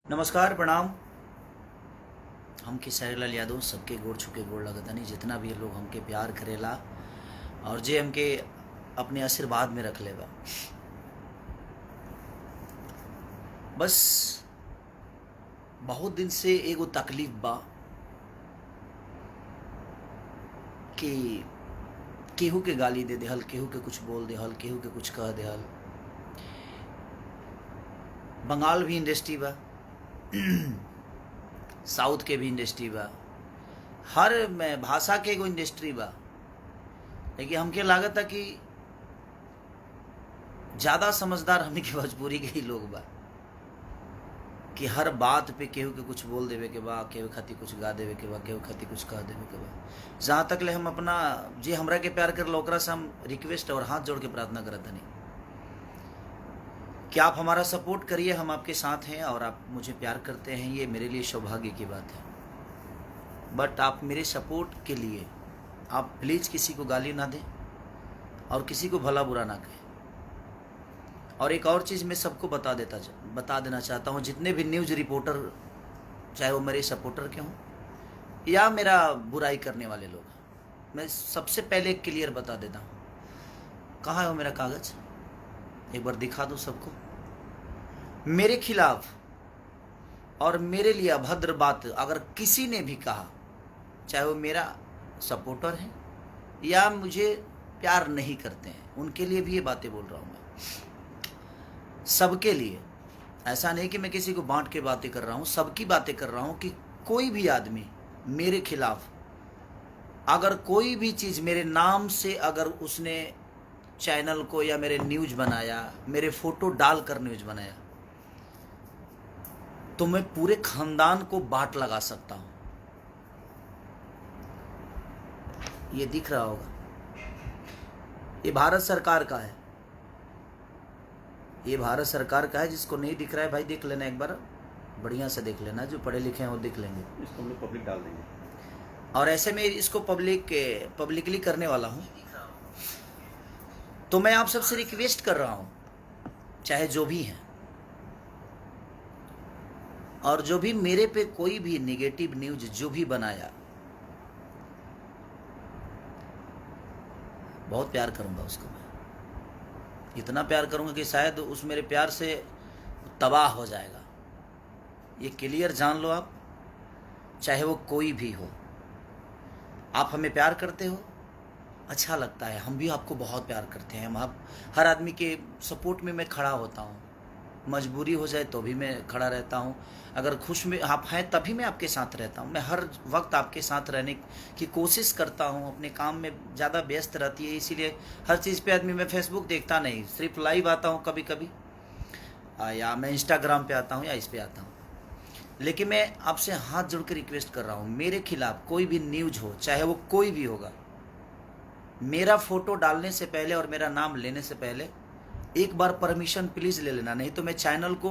नमस्कार प्रणाम। हम खेसारी लाल यादव सबके गोड़ छुके गोड़ लगतनी जितना भी लोग हमके प्यार करेला और जे हमके अपने आशीर्वाद में रख लेगा। बस बहुत दिन से एगो तकलीफ बा कि केहू के गाली दे देहल, केहू के कुछ बोल देहल, केहू के कुछ कह देहल। बंगाल भी इंडस्ट्री बा, साउथ के भी इंडस्ट्री बा, हर में भाषा के एगो इंडस्ट्री बा। लेकिन हमके लागत है कि ज़्यादा समझदार हमने के भोजपुरी के ही लोग बा कि हर बात पे केहू के कुछ बोल देवे के बा, केहू खातिर कुछ गा देवे के बा, केहू खातिर कुछ कह देवे के बा। जहाँ तक ले हम अपना जे हमरा के प्यार कर ओकरा से हम रिक्वेस्ट और हाथ जोड़ के प्रार्थना करत हनी कि आप हमारा सपोर्ट करिए। हम आपके साथ हैं और आप मुझे प्यार करते हैं, ये मेरे लिए सौभाग्य की बात है। बट आप मेरे सपोर्ट के लिए आप प्लीज़ किसी को गाली ना दें और किसी को भला बुरा ना कहें। और एक और चीज़ मैं सबको बता देना चाहता हूँ, जितने भी न्यूज़ रिपोर्टर, चाहे वो मेरे सपोर्टर के हों या मेरा बुराई करने वाले लोग, मैं सबसे पहले क्लियर बता देता हूँ। कहाँ है वो मेरा कागज़? एक बार दिखा दो सबको। मेरे खिलाफ और मेरे लिए अभद्र बात अगर किसी ने भी कहा, चाहे वो मेरा सपोर्टर है या मुझे प्यार नहीं करते हैं, उनके लिए भी ये बातें बोल रहा हूँ मैं, सबके लिए। ऐसा नहीं कि मैं किसी को बांट के बातें कर रहा हूँ, सबकी बातें कर रहा हूँ कि कोई भी आदमी मेरे खिलाफ अगर कोई भी चीज़ मेरे नाम से अगर उसने चैनल को या मेरे न्यूज़ बनाया, मेरे फोटो डालकर न्यूज़ बनाया, तो मैं पूरे खानदान को बाट लगा सकता हूं। ये दिख रहा होगा, ये भारत सरकार का है, ये भारत सरकार का है। जिसको नहीं दिख रहा है भाई देख लेना, एक बार बढ़िया से देख लेना, जो पढ़े लिखे हैं वो देख लेंगे। इसको हम लोग पब्लिक डाल देंगे और ऐसे में इसको पब्लिकली करने वाला हूं। तो मैं आप सबसे रिक्वेस्ट कर रहा हूं, चाहे जो भी हैं, और जो भी मेरे पे कोई भी नेगेटिव न्यूज जो भी बनाया, बहुत प्यार करूंगा उसको। मैं इतना प्यार करूंगा कि शायद उस मेरे प्यार से तबाह हो जाएगा। ये क्लियर जान लो आप, चाहे वो कोई भी हो। आप हमें प्यार करते हो, अच्छा लगता है, हम भी आपको बहुत प्यार करते हैं। हम आप हर आदमी के सपोर्ट में मैं खड़ा होता हूँ, मजबूरी हो जाए तो भी मैं खड़ा रहता हूँ। अगर खुश में आप हैं तभी मैं आपके साथ रहता हूँ। मैं हर वक्त आपके साथ रहने की कोशिश करता हूँ। अपने काम में ज़्यादा व्यस्त रहती है, इसीलिए हर चीज़ पे आदमी, मैं फेसबुक देखता नहीं, सिर्फ लाइव आता हूँ कभी कभी, या मैं इंस्टाग्राम पे आता हूँ या इस पे आता हूँ। लेकिन मैं आपसे हाथ जोड़ के रिक्वेस्ट कर रहा हूँ, मेरे खिलाफ कोई भी न्यूज हो, चाहे वो कोई भी होगा, मेरा फोटो डालने से पहले और मेरा नाम लेने से पहले एक बार परमिशन प्लीज़ ले लेना, नहीं तो मैं चैनल को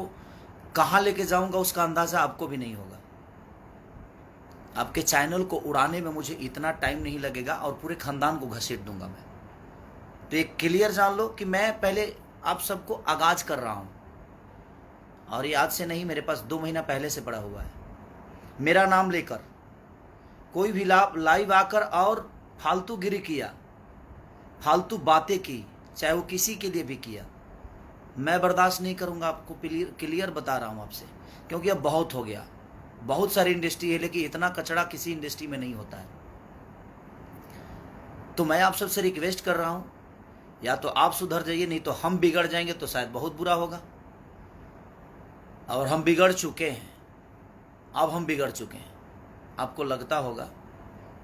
कहाँ लेके जाऊंगा उसका अंदाज़ा आपको भी नहीं होगा। आपके चैनल को उड़ाने में मुझे इतना टाइम नहीं लगेगा और पूरे खानदान को घसीट दूंगा मैं। तो एक क्लियर जान लो कि मैं पहले आप सबको आगाज कर रहा हूँ, और ये आज से नहीं, मेरे पास 2 महीना पहले से पड़ा हुआ है। मेरा नाम लेकर कोई भी लाइव आकर और फालतू गिरी किया, फालतू बातें की, चाहे वो किसी के लिए भी किया, मैं बर्दाश्त नहीं करूंगा। आपको क्लियर बता रहा हूं आपसे, क्योंकि अब बहुत हो गया। बहुत सारी इंडस्ट्री है, लेकिन इतना कचड़ा किसी इंडस्ट्री में नहीं होता है। तो मैं आप सबसे रिक्वेस्ट कर रहा हूं, या तो आप सुधर जाइए, नहीं तो हम बिगड़ जाएंगे तो शायद बहुत बुरा होगा। और हम बिगड़ चुके हैं, अब हम बिगड़ चुके हैं। आपको लगता होगा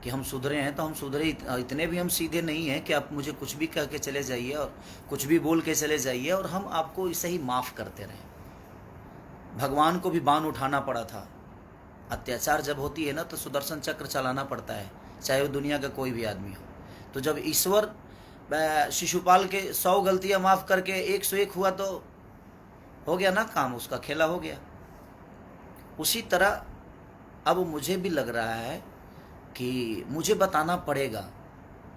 कि हम सुधरे हैं, तो हम सुधरे इतने भी हम सीधे नहीं हैं कि आप मुझे कुछ भी कह के चले जाइए और कुछ भी बोल के चले जाइए और हम आपको इसे ही माफ़ करते रहें। भगवान को भी बाण उठाना पड़ा था। अत्याचार जब होती है ना, तो सुदर्शन चक्र चलाना पड़ता है, चाहे वो दुनिया का कोई भी आदमी हो। तो जब ईश्वर शिशुपाल के 100 गलतियाँ माफ़ करके 101 हुआ, तो हो गया ना काम, उसका खेला हो गया। उसी तरह अब मुझे भी लग रहा है कि मुझे बताना पड़ेगा।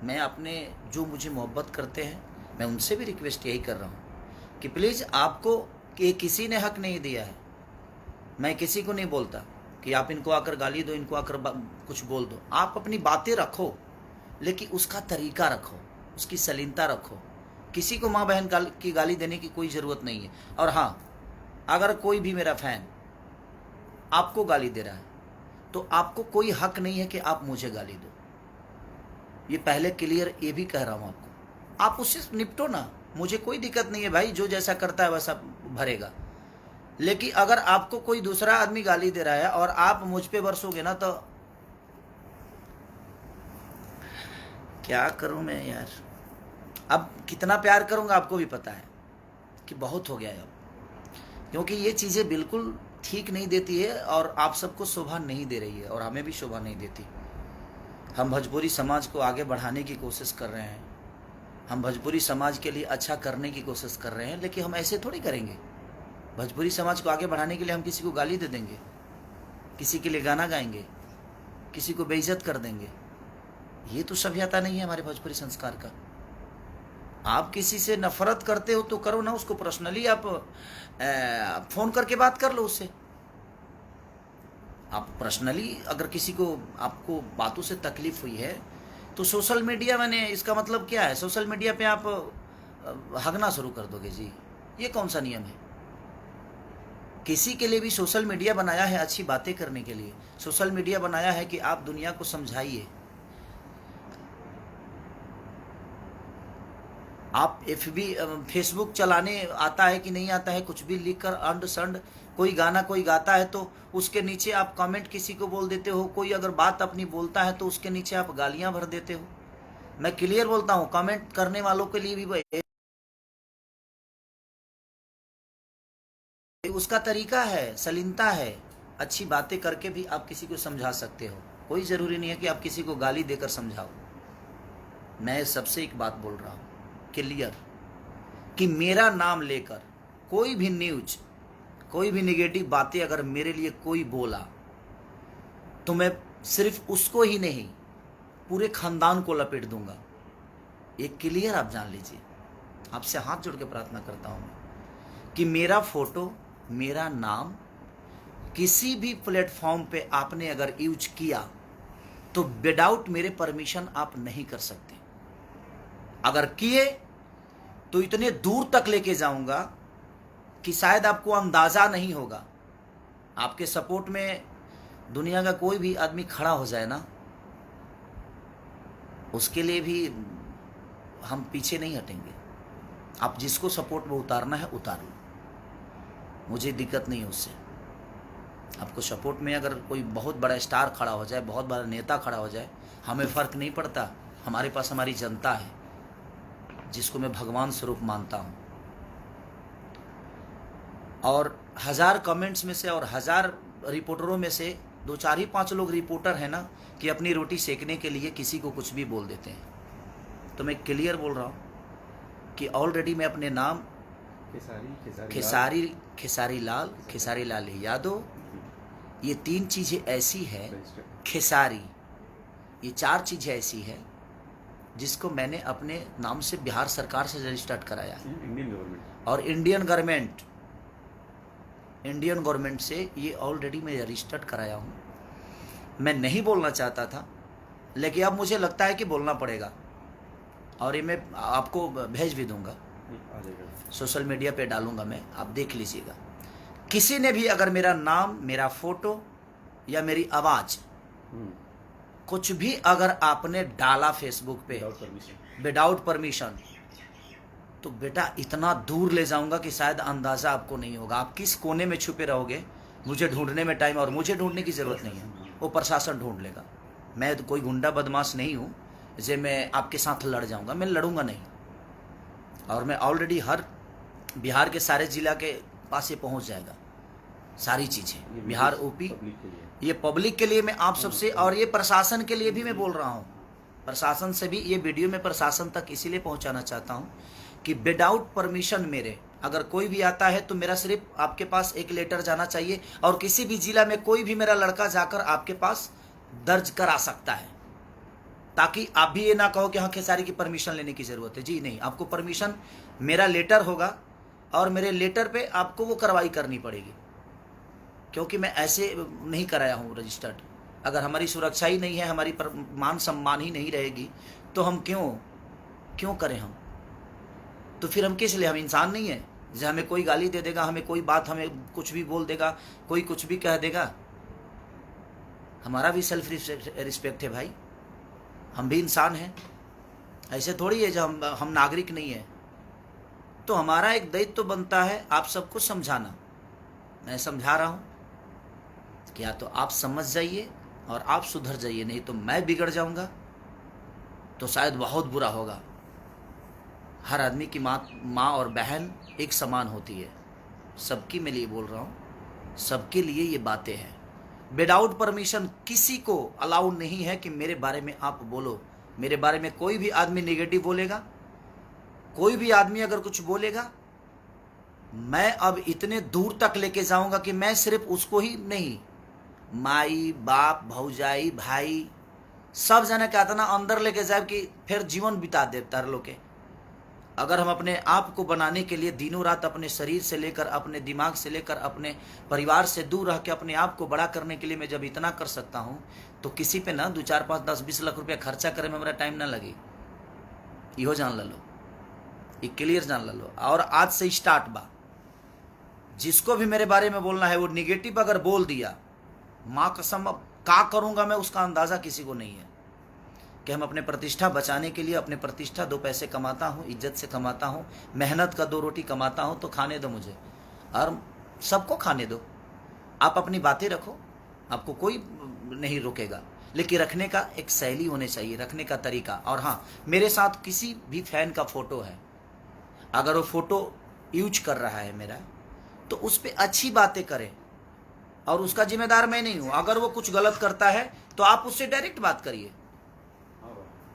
मैं अपने जो मुझे मोहब्बत करते हैं, मैं उनसे भी रिक्वेस्ट यही कर रहा हूँ कि प्लीज़, आपको कि किसी ने हक नहीं दिया है, मैं किसी को नहीं बोलता कि आप इनको आकर गाली दो, इनको आकर कुछ बोल दो। आप अपनी बातें रखो, लेकिन उसका तरीका रखो, उसकी सलीनता रखो। किसी को माँ बहन की गाली देने की कोई ज़रूरत नहीं है। और हाँ, अगर कोई भी मेरा फैन आपको गाली दे रहा है तो आपको कोई हक नहीं है कि आप मुझे गाली दो। ये पहले क्लियर ये भी कह रहा हूँ आपको, आप उससे निपटो ना, मुझे कोई दिक्कत नहीं है भाई, जो जैसा करता है वैसा भरेगा। लेकिन अगर आपको कोई दूसरा आदमी गाली दे रहा है और आप मुझ पे बरसोगे ना, तो क्या करूं मैं यार। अब कितना प्यार करूंगा आपको भी पता है कि बहुत हो गया है अब, क्योंकि ये चीज़ें बिल्कुल ठीक नहीं देती है और आप सबको शोभा नहीं दे रही है और हमें भी शोभा नहीं देती। हम भोजपुरी समाज को आगे बढ़ाने की कोशिश कर रहे हैं, हम भोजपुरी समाज के लिए अच्छा करने की कोशिश कर रहे हैं, लेकिन हम ऐसे थोड़ी करेंगे। भोजपुरी समाज को आगे बढ़ाने के लिए हम किसी को गाली दे देंगे, किसी के लिए गाना गाएंगे, किसी को बेइज्जत कर देंगे? ये तो सभ्यता नहीं है हमारे भोजपुरी संस्कार का। आप किसी से नफरत करते हो तो करो ना, उसको पर्सनली आप फोन करके बात कर लो उससे। आप पर्सनली अगर किसी को, आपको बातों से तकलीफ हुई है तो सोशल मीडिया मैंने, इसका मतलब क्या है, सोशल मीडिया पे आप हगना शुरू कर दोगे जी? ये कौन सा नियम है? किसी के लिए भी सोशल मीडिया बनाया है अच्छी बातें करने के लिए, सोशल मीडिया बनाया है कि आप दुनिया को समझाइए। आप फेसबुक चलाने आता है कि नहीं आता है, कुछ भी लिख कर अंड संड, कोई गाना कोई गाता है तो उसके नीचे आप कमेंट किसी को बोल देते हो, कोई अगर बात अपनी बोलता है तो उसके नीचे आप गालियां भर देते हो। मैं क्लियर बोलता हूँ, कमेंट करने वालों के लिए भी उसका तरीका है, सलीनता है। अच्छी बातें करके भी आप किसी को समझा सकते हो, कोई ज़रूरी नहीं है कि आप किसी को गाली देकर समझाओ। मैं सबसे एक बात बोल रहा हूँ क्लियर, कि मेरा नाम लेकर कोई भी न्यूज, कोई भी नेगेटिव बातें अगर मेरे लिए कोई बोला तो मैं सिर्फ उसको ही नहीं, पूरे खानदान को लपेट दूंगा। ये क्लियर आप जान लीजिए। आपसे हाथ जोड़ के प्रार्थना करता हूँ कि मेरा फोटो, मेरा नाम किसी भी प्लेटफॉर्म पे आपने अगर यूज किया तो विदाउट मेरे परमिशन आप नहीं कर सकते। अगर किए तो इतने दूर तक लेके जाऊंगा कि शायद आपको अंदाजा नहीं होगा। आपके सपोर्ट में दुनिया का कोई भी आदमी खड़ा हो जाए ना, उसके लिए भी हम पीछे नहीं हटेंगे। आप जिसको सपोर्ट में उतारना है उतार लो, मुझे दिक्कत नहीं है उससे। आपको सपोर्ट में अगर कोई बहुत बड़ा स्टार खड़ा हो जाए, बहुत बड़ा नेता खड़ा हो जाए, हमें फ़र्क नहीं पड़ता। हमारे पास हमारी जनता है जिसको मैं भगवान स्वरूप मानता हूँ। और 1000 कमेंट्स में से और 1000 रिपोर्टरों में से 2 4 ही 5 लोग रिपोर्टर हैं ना, कि अपनी रोटी सेकने के लिए किसी को कुछ भी बोल देते हैं। तो मैं क्लियर बोल रहा हूँ कि ऑलरेडी मैं अपने नाम खेसारी लाल यादव, ये 3 चीज़ें ऐसी है, खेसारी, ये 4 चीज़ें ऐसी है जिसको मैंने अपने नाम से बिहार सरकार से रजिस्टर्ड कराया है। और इंडियन गवर्नमेंट से ये ऑलरेडी मैं रजिस्टर्ड कराया हूँ। मैं नहीं बोलना चाहता था, लेकिन अब मुझे लगता है कि बोलना पड़ेगा, और ये मैं आपको भेज भी दूंगा, सोशल मीडिया पे डालूंगा मैं, आप देख लीजिएगा। किसी ने भी अगर मेरा नाम, मेरा फोटो या मेरी आवाज़ कुछ भी अगर आपने डाला फेसबुक पे विदाउट परमिशन, तो बेटा इतना दूर ले जाऊंगा कि शायद अंदाज़ा आपको नहीं होगा। आप किस कोने में छुपे रहोगे, मुझे ढूंढने में टाइम, और मुझे ढूंढने की ज़रूरत नहीं है, वो प्रशासन ढूंढ लेगा। मैं तो कोई गुंडा बदमाश नहीं हूँ जे मैं आपके साथ लड़ जाऊंगा, मैं लड़ूंगा नहीं। और मैं ऑलरेडी हर बिहार के सारे ज़िला के पास ये पहुँच जाएगा सारी चीज़ें, बिहार यूपी। ये पब्लिक के लिए मैं आप सबसे, और ये प्रशासन के लिए भी मैं बोल रहा हूँ, प्रशासन से भी ये वीडियो में प्रशासन तक इसीलिए पहुँचाना चाहता हूँ कि विदाउट परमिशन मेरे अगर कोई भी आता है तो मेरा सिर्फ आपके पास एक लेटर जाना चाहिए, और किसी भी ज़िला में कोई भी मेरा लड़का जाकर आपके पास दर्ज करा सकता है, ताकि आप भी ये ना कहो कि हाँ खेसारी की परमिशन लेने की ज़रूरत है। जी नहीं, आपको परमिशन, मेरा लेटर होगा और मेरे लेटर पे आपको वो कार्रवाई करनी पड़ेगी क्योंकि मैं ऐसे नहीं कराया हूँ रजिस्टर्ड। अगर हमारी सुरक्षा ही नहीं है, हमारी मान सम्मान ही नहीं रहेगी, तो हम क्यों करें हम? तो फिर हम किस लिए? हम इंसान नहीं है? जैसे हमें कोई गाली दे देगा, हमें कोई बात, हमें कुछ भी बोल देगा, कोई कुछ भी कह देगा, हमारा भी सेल्फ रिस्पेक्ट है भाई, हम भी इंसान हैं। ऐसे थोड़ी है जो हम नागरिक नहीं है। तो हमारा एक दायित्व तो बनता है आप सबको समझाना। मैं समझा रहा हूँ कि या तो आप समझ जाइए और आप सुधर जाइए, नहीं तो मैं बिगड़ जाऊंगा तो शायद बहुत बुरा होगा। हर आदमी की माँ और बहन एक समान होती है, सबके मैं लिए बोल रहा हूँ, सबके लिए ये बातें हैं। विदाउट परमिशन किसी को अलाउ नहीं है कि मेरे बारे में आप बोलो। मेरे बारे में कोई भी आदमी नेगेटिव बोलेगा, कोई भी आदमी अगर कुछ बोलेगा, मैं अब इतने दूर तक लेके जाऊंगा कि मैं सिर्फ उसको ही नहीं, माई बाप भौजाई भाई सब जना क्या था ना अंदर लेके जाए कि फिर जीवन बिता दे तार लोग के। अगर हम अपने आप को बनाने के लिए दिनों रात अपने शरीर से लेकर, अपने दिमाग से लेकर, अपने परिवार से दूर रह के अपने आप को बड़ा करने के लिए मैं जब इतना कर सकता हूँ, तो किसी पे ना 2 4 5 10 20 लाख रुपया खर्चा करे में मेरा टाइम ना लगे। इहो जान लो, ये क्लियर जान लो। और आज से स्टार्ट बा, जिसको भी मेरे बारे में बोलना है वो निगेटिव अगर बोल दिया, माँ कसम अब क्या करूँगा मैं उसका अंदाज़ा किसी को नहीं है। कि हम अपने प्रतिष्ठा बचाने के लिए, अपने प्रतिष्ठा 2 पैसे कमाता हूँ, इज्जत से कमाता हूँ, मेहनत का 2 रोटी कमाता हूँ, तो खाने दो मुझे और सबको खाने दो। आप अपनी बातें रखो, आपको कोई नहीं रोकेगा, लेकिन रखने का एक शैली होनी चाहिए, रखने का तरीका। और हाँ, मेरे साथ किसी भी फैन का फ़ोटो है, अगर वो फ़ोटो यूज कर रहा है मेरा, तो उस पर अच्छी बातें करें और उसका जिम्मेदार मैं नहीं हूँ। अगर वो कुछ गलत करता है तो आप उससे डायरेक्ट बात करिए,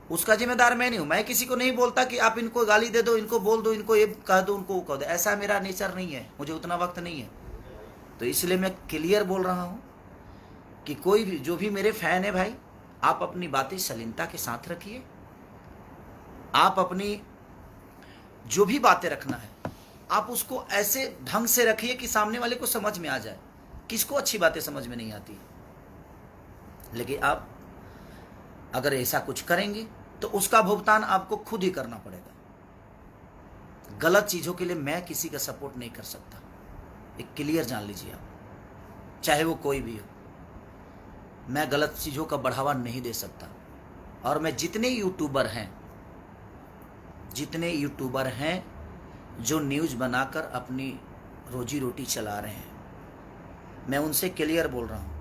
उसका जिम्मेदार मैं नहीं हूं। मैं किसी को नहीं बोलता कि आप इनको गाली दे दो, इनको बोल दो, इनको ये कह दो, उनको वो कह दो। ऐसा मेरा नेचर नहीं है, मुझे उतना वक्त नहीं है। तो इसलिए मैं क्लियर बोल रहा हूं कि कोई भी जो भी मेरे फैन है भाई, आप अपनी बातें शालीनता के साथ रखिए। आप अपनी जो भी बातें रखना है आप उसको ऐसे ढंग से रखिए कि सामने वाले को समझ में आ जाए। किसको अच्छी बातें समझ में नहीं आती, लेकिन आप अगर ऐसा कुछ करेंगे तो उसका भुगतान आपको खुद ही करना पड़ेगा। गलत चीज़ों के लिए मैं किसी का सपोर्ट नहीं कर सकता, एक क्लियर जान लीजिए आप, चाहे वो कोई भी हो। मैं गलत चीज़ों का बढ़ावा नहीं दे सकता। और मैं जितने यूट्यूबर हैं जो न्यूज़ बनाकर अपनी रोजी रोटी चला रहे हैं, मैं उनसे क्लियर बोल रहा हूँ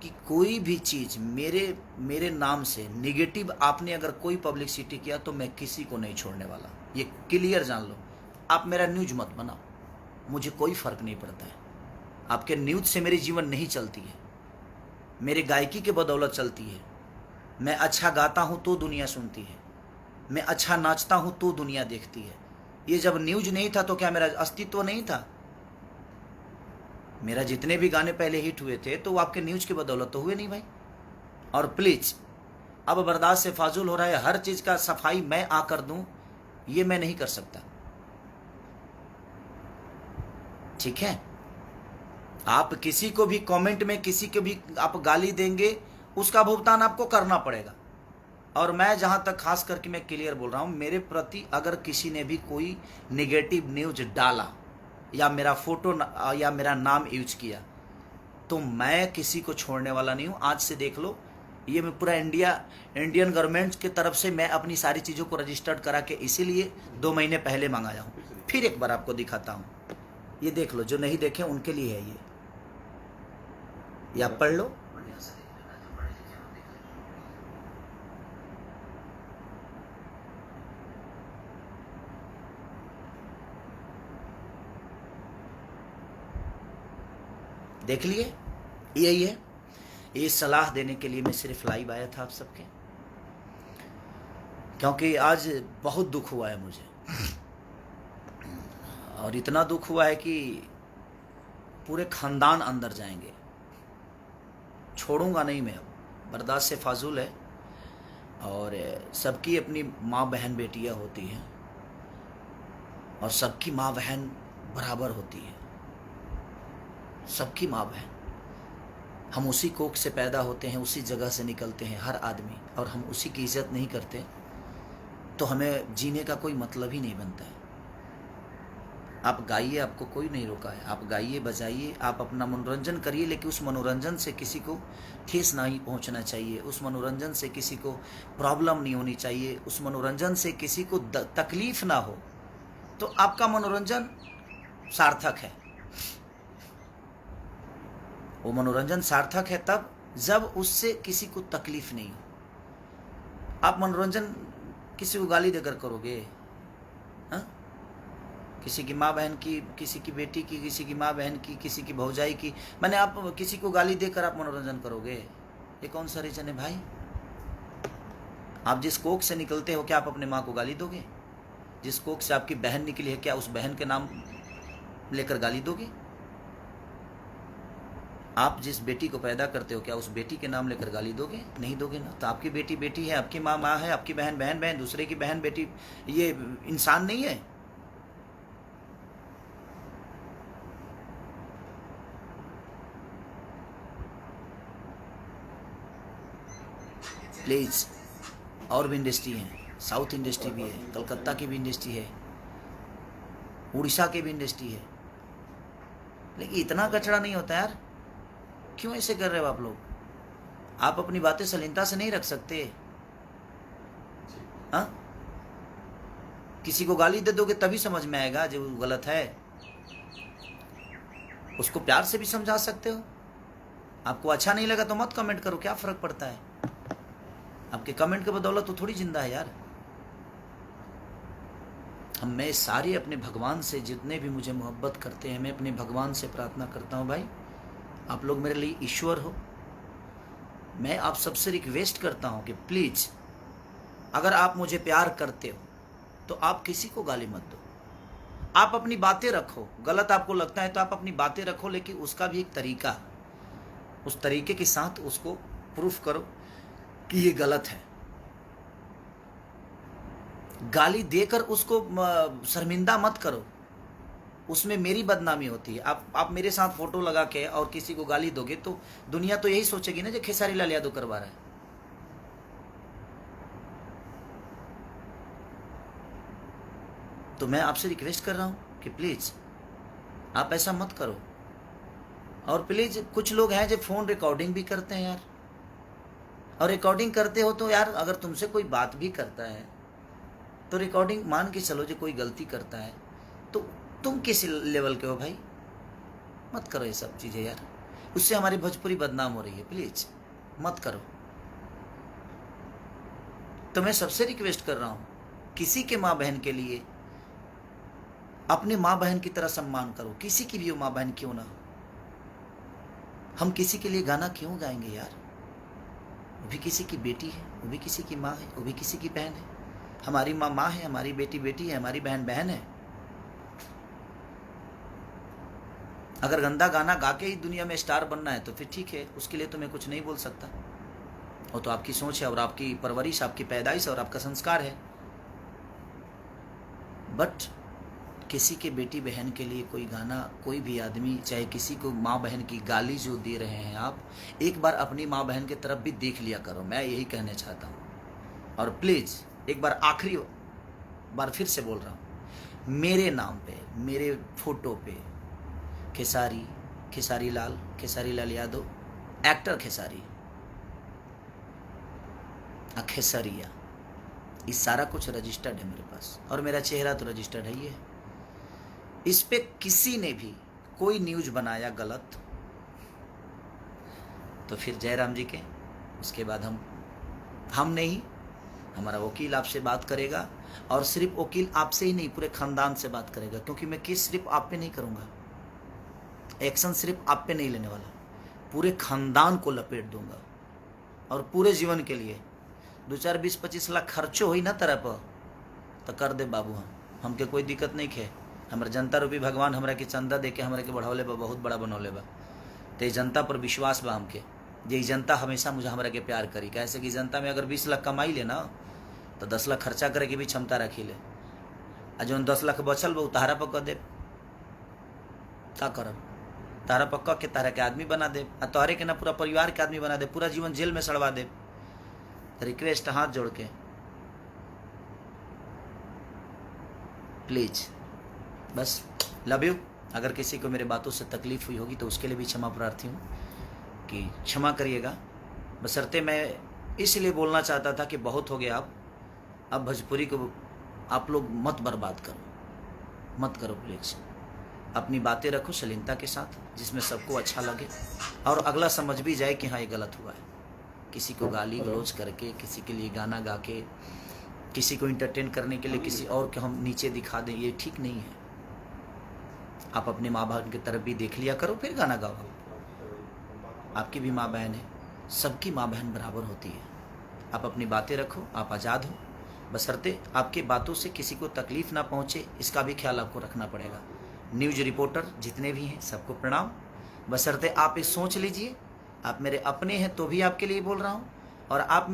कि कोई भी चीज़ मेरे नाम से निगेटिव आपने अगर कोई पब्लिसिटी किया तो मैं किसी को नहीं छोड़ने वाला, ये क्लियर जान लो। आप मेरा न्यूज़ मत बनाओ, मुझे कोई फ़र्क नहीं पड़ता है। आपके न्यूज़ से मेरी जीवन नहीं चलती है, मेरे गायकी के बदौलत चलती है। मैं अच्छा गाता हूँ तो दुनिया सुनती है, मैं अच्छा नाचता हूँ तो दुनिया देखती है। ये जब न्यूज़ नहीं था तो क्या मेरा अस्तित्व नहीं था? मेरा जितने भी गाने पहले हिट हुए थे तो वो आपके न्यूज़ की बदौलत तो हुए नहीं भाई। और प्लीज़, अब बर्दाश्त से फाजुल हो रहा है, हर चीज़ का सफाई मैं आकर दूं, ये मैं नहीं कर सकता, ठीक है? आप किसी को भी कमेंट में किसी को भी आप गाली देंगे, उसका भुगतान आपको करना पड़ेगा। और मैं जहाँ तक खास करके मैं क्लियर बोल रहा हूँ, मेरे प्रति अगर किसी ने भी कोई निगेटिव न्यूज़ डाला या मेरा फोटो या मेरा नाम यूज किया, तो मैं किसी को छोड़ने वाला नहीं हूँ। आज से देख लो, ये मैं पूरा इंडियन गवर्नमेंट की तरफ से मैं अपनी सारी चीज़ों को रजिस्टर्ड करा के इसीलिए 2 महीने पहले मंगाया हूँ। फिर एक बार आपको दिखाता हूँ, ये देख लो, जो नहीं देखे उनके लिए है ये आप पढ़ लो। देख लिए, यही है। ये सलाह देने के लिए मैं सिर्फ लाइव आया था आप सबके, क्योंकि आज बहुत दुख हुआ है मुझे, और इतना दुख हुआ है कि पूरे खानदान अंदर जाएंगे, छोड़ूंगा नहीं मैं। अब बर्दाश्त से फाजुल है, और सबकी अपनी माँ बहन बेटियाँ होती हैं, और सबकी माँ बहन बराबर होती है। सबकी माँ बहन। हम उसी कोख से पैदा होते हैं, उसी जगह से निकलते हैं हर आदमी, और हम उसी की इज्जत नहीं करते तो हमें जीने का कोई मतलब ही नहीं बनता है। आप गाइए, आपको कोई नहीं रोका है, आप गाइए बजाइए, आप अपना मनोरंजन करिए, लेकिन उस मनोरंजन से किसी को ठेस नहीं पहुंचना चाहिए, उस मनोरंजन से किसी को प्रॉब्लम नहीं होनी चाहिए, उस मनोरंजन से किसी को तकलीफ ना हो, तो आपका मनोरंजन सार्थक है। वो मनोरंजन सार्थक है तब जब उससे किसी को तकलीफ नहीं हो। आप मनोरंजन किसी को गाली देकर करोगे, हाँ? किसी की माँ बहन की, किसी की बेटी की, किसी की माँ बहन की, किसी की भौजाई की, मैंने आप किसी को गाली देकर आप मनोरंजन करोगे? ये कौन सा रीजन है भाई? आप जिस कोख से निकलते हो, क्या आप अपने माँ को गाली दोगे? जिस कोख से आपकी बहन निकली है, क्या उस बहन के नाम लेकर गाली दोगे? आप जिस बेटी को पैदा करते हो, क्या उस बेटी के नाम लेकर गाली दोगे? नहीं दोगे ना। तो आपकी बेटी बेटी है, आपकी माँ माँ है, आपकी बहन बहन बहन, दूसरे की बहन बेटी ये इंसान नहीं है? प्लीज। और भी इंडस्ट्री है, साउथ इंडस्ट्री भी है, कलकत्ता की भी इंडस्ट्री है, उड़ीसा की भी इंडस्ट्री है, लेकिन इतना कचरा नहीं होता यार। क्यों ऐसे कर रहे हो आप लोग? आप अपनी बातें सलीनता से नहीं रख सकते? हाँ, किसी को गाली दे दोगे तभी समझ में आएगा जो गलत है। उसको प्यार से भी समझा सकते हो। आपको अच्छा नहीं लगा तो मत कमेंट करो, क्या फर्क पड़ता है? आपके कमेंट के बदौलत तो थोड़ी जिंदा है यार। मैं सारे अपने भगवान से, जितने भी मुझे मोहब्बत करते हैं, मैं अपने भगवान से प्रार्थना करता हूँ, भाई आप लोग मेरे लिए ईश्वर हो। मैं आप सबसे रिक्वेस्ट करता हूँ कि प्लीज, अगर आप मुझे प्यार करते हो तो आप किसी को गाली मत दो। आप अपनी बातें रखो, गलत आपको लगता है तो आप अपनी बातें रखो, लेकिन उसका भी एक तरीका, उस तरीके के साथ उसको प्रूफ करो कि ये गलत है। गाली देकर उसको शर्मिंदा मत करो, उसमें मेरी बदनामी होती है। आप मेरे साथ फोटो लगा के और किसी को गाली दोगे तो दुनिया तो यही सोचेगी ना जो खेसारी लाल यादव करवा रहा है। तो मैं आपसे रिक्वेस्ट कर रहा हूं कि प्लीज आप ऐसा मत करो। और प्लीज, कुछ लोग हैं जो फोन रिकॉर्डिंग भी करते हैं यार, और रिकॉर्डिंग करते हो तो यार, अगर तुमसे कोई बात भी करता है तो रिकॉर्डिंग मान के चलो, जो कोई गलती करता है तो तुम किस लेवल के हो भाई? मत करो ये सब चीज़ें यार, उससे हमारी भोजपुरी बदनाम हो रही है। प्लीज मत करो। तो मैं सबसे रिक्वेस्ट कर रहा हूँ, किसी के माँ बहन के लिए अपने माँ बहन की तरह सम्मान करो, किसी की भी माँ बहन क्यों ना हो। हम किसी के लिए गाना क्यों गाएंगे यार? वो भी किसी की बेटी है, वो भी किसी की माँ है, वो भी किसी की बहन है। हमारी माँ माँ है, हमारी बेटी बेटी है, हमारी बहन बहन है। अगर गंदा गाना गा के ही दुनिया में स्टार बनना है तो फिर ठीक है, उसके लिए तो मैं कुछ नहीं बोल सकता। वो तो आपकी सोच है और आपकी परवरिश, आपकी पैदाइश और आपका संस्कार है। बट किसी के बेटी बहन के लिए कोई गाना, कोई भी आदमी, चाहे किसी को माँ बहन की गाली जो दे रहे हैं आप, एक बार अपनी माँ बहन की तरफ भी देख लिया करो। मैं यही कहना चाहता हूँ। और प्लीज़ एक बार, आखिरी बार फिर से बोल रहा हूँ, मेरे नाम पे, मेरे फोटो पे खेसारी लाल यादव, एक्टर खेसारी, खेसरिया, ये सारा कुछ रजिस्टर्ड है मेरे पास, और मेरा चेहरा तो रजिस्टर्ड है ही है। इस पे किसी ने भी कोई न्यूज बनाया गलत तो फिर जयराम जी के, उसके बाद हम नहीं, हमारा वकील आपसे बात करेगा, और सिर्फ वकील आपसे ही नहीं, पूरे खानदान से बात करेगा, क्योंकि मैं केस सिर्फ आप पे नहीं करूँगा, एक्शन सिर्फ आप पे नहीं लेने वाला, पूरे खानदान को लपेट दूंगा। और पूरे जीवन के लिए 2, 4, 20, 25 लाख खर्चो हुई ना तरह पर तो कर दे बाबू। हमके कोई दिक्कत नहीं खे। हमारे जनता रूपी भगवान हमरा के चंदा दे के हमरा के बढ़ौले बा, बहुत बड़ा बनौले बा। तो जनता पर विश्वास बा हमके, ये जनता हमेशा मुझे हमरा के प्यार करी। कैसे कि जनता में अगर 20 लाख कमाई ले ना तो 10 लाख खर्चा करे की भी क्षमता रखी ले, आ जो 10 लाख बचल बा उतारा पर कर दे, का करब? तारा पक्का के तारा के आदमी बना दे, तोहरे के ना पूरा परिवार के आदमी बना दे, पूरा जीवन जेल में सड़वा दे। रिक्वेस्ट हाथ जोड़ के प्लीज, बस लव यू। अगर किसी को मेरे बातों से तकलीफ हुई होगी तो उसके लिए भी क्षमा प्रार्थी हूँ कि क्षमा करिएगा। बशर्ते मैं इसलिए बोलना चाहता था कि बहुत हो गया, अब भोजपुरी को आप लोग मत बर्बाद करो, मत करो प्लीज। अपनी बातें रखो शालीनता के साथ, जिसमें सबको अच्छा लगे और अगला समझ भी जाए कि हाँ ये गलत हुआ है। किसी को गाली गलौज करके, किसी के लिए गाना गा के, किसी को इंटरटेन करने के लिए किसी और को हम नीचे दिखा दें, ये ठीक नहीं है। आप अपने माँ बाप की तरफ भी देख लिया करो, फिर गाना गाओ। आपकी भी माँ बहन है, सबकी माँ बहन बराबर होती है। आप अपनी बातें रखो, आप आज़ाद हो, बशर्ते आपकी बातों से किसी को तकलीफ़ ना पहुँचे, इसका भी ख्याल आपको रखना पड़ेगा। न्यूज़ रिपोर्टर जितने भी हैं सबको प्रणाम। बशर्ते आप ये सोच लीजिए, आप मेरे अपने हैं तो भी आपके लिए बोल रहा हूँ, और आप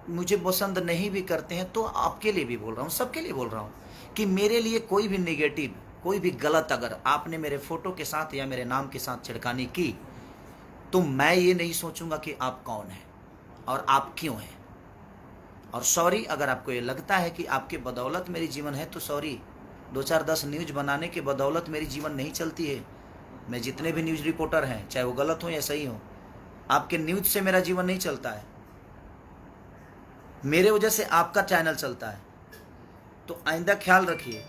मुझे पसंद नहीं भी करते हैं तो आपके लिए भी बोल रहा हूँ, सबके लिए बोल रहा हूँ कि मेरे लिए कोई भी नेगेटिव, कोई भी गलत अगर आपने मेरे फ़ोटो के साथ या मेरे नाम के साथ छिड़कानी की तो मैं ये नहीं सोचूंगा कि आप कौन हैं और आप क्यों हैं। और सॉरी, अगर आपको ये लगता है कि आपके बदौलत मेरी जीवन है तो सॉरी, 2-4-10 न्यूज़ बनाने के बदौलत मेरी जीवन नहीं चलती है। मैं जितने भी न्यूज़ रिपोर्टर हैं, चाहे वो गलत हो या सही हो, आपके न्यूज़ से मेरा जीवन नहीं चलता है, मेरे वजह से आपका चैनल चलता है। तो आइंदा ख्याल रखिए,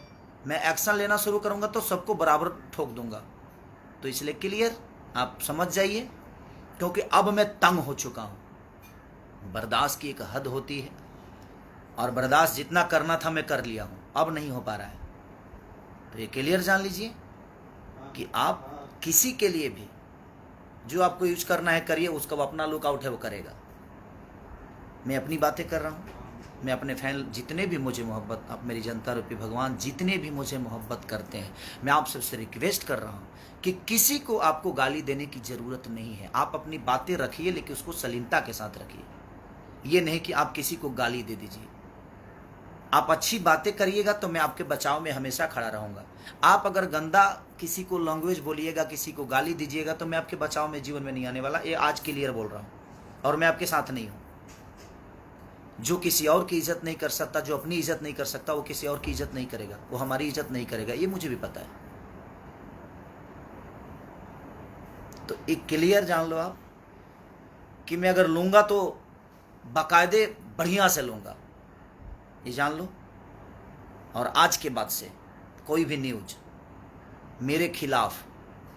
मैं एक्शन लेना शुरू करूंगा तो सबको बराबर ठोक दूंगा। तो इसलिए क्लियर आप समझ जाइए, क्योंकि अब मैं तंग हो चुका हूं। बर्दाश्त की एक हद होती है, और बर्दाश्त जितना करना था मैं कर लिया हूं, अब नहीं हो पा रहा है। तो ये क्लियर जान लीजिए कि आप किसी के लिए भी जो आपको यूज करना है करिए, उसका अपना लुकआउट है वो करेगा। मैं अपनी बातें कर रहा हूँ, मैं अपने फैन जितने भी मुझे मोहब्बत, आप मेरी जनता रूपी भगवान जितने भी मुझे मोहब्बत करते हैं, मैं आप सबसे रिक्वेस्ट कर रहा हूँ कि किसी को आपको गाली देने की ज़रूरत नहीं है। आप अपनी बातें रखिए, लेकिन उसको शालीनता के साथ रखिए। ये नहीं कि आप किसी को गाली दे दीजिए। आप अच्छी बातें करिएगा तो मैं आपके बचाव में हमेशा खड़ा रहूँगा। आप अगर गंदा किसी को लैंग्वेज बोलिएगा, किसी को गाली दीजिएगा तो मैं आपके बचाव में जीवन में नहीं आने वाला। ये आज क्लियर बोल रहा हूँ, और मैं आपके साथ नहीं हूँ। जो किसी और की इज्जत नहीं कर सकता, जो अपनी इज्जत नहीं कर सकता, वो किसी और की इज्जत नहीं करेगा, वो हमारी इज्जत नहीं करेगा, ये मुझे भी पता है। तो एक क्लियर जान लो आप कि मैं अगर लूँगा तो बाकायदे बढ़िया से लूँगा, ये जान लो। और आज के बाद से कोई भी न्यूज मेरे खिलाफ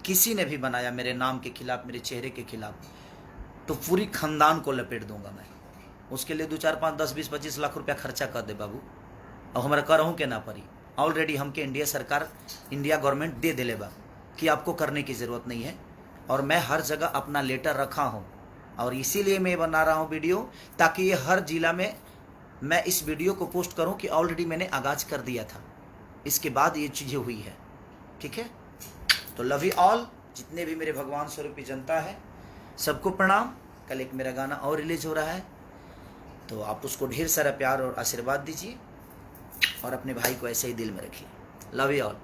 किसी ने भी बनाया, मेरे नाम के खिलाफ, मेरे चेहरे के खिलाफ, तो पूरी खानदान को लपेट दूंगा मैं। उसके लिए 2-4-5-10-20-25 लाख रुपया खर्चा कर दे बाबू, और हमारा करहूँ के ना पड़ी। ऑलरेडी हमके इंडिया सरकार, इंडिया गवर्नमेंट दे दिले बा कि आपको करने की ज़रूरत नहीं है। और मैं हर जगह अपना लेटर रखा हूँ, और इसीलिए मैं बना रहा हूँ वीडियो, ताकि ये हर जिला में मैं इस वीडियो को पोस्ट करूँ कि ऑलरेडी मैंने आगाज़ कर दिया था, इसके बाद ये चीज़ें हुई है। ठीक है, तो लव यू ऑल, जितने भी मेरे भगवान स्वरूपी जनता है सबको प्रणाम। कल एक मेरा गाना और रिलीज हो रहा है, तो आप उसको ढेर सारा प्यार और आशीर्वाद दीजिए, और अपने भाई को ऐसे ही दिल में रखिए। Love you all.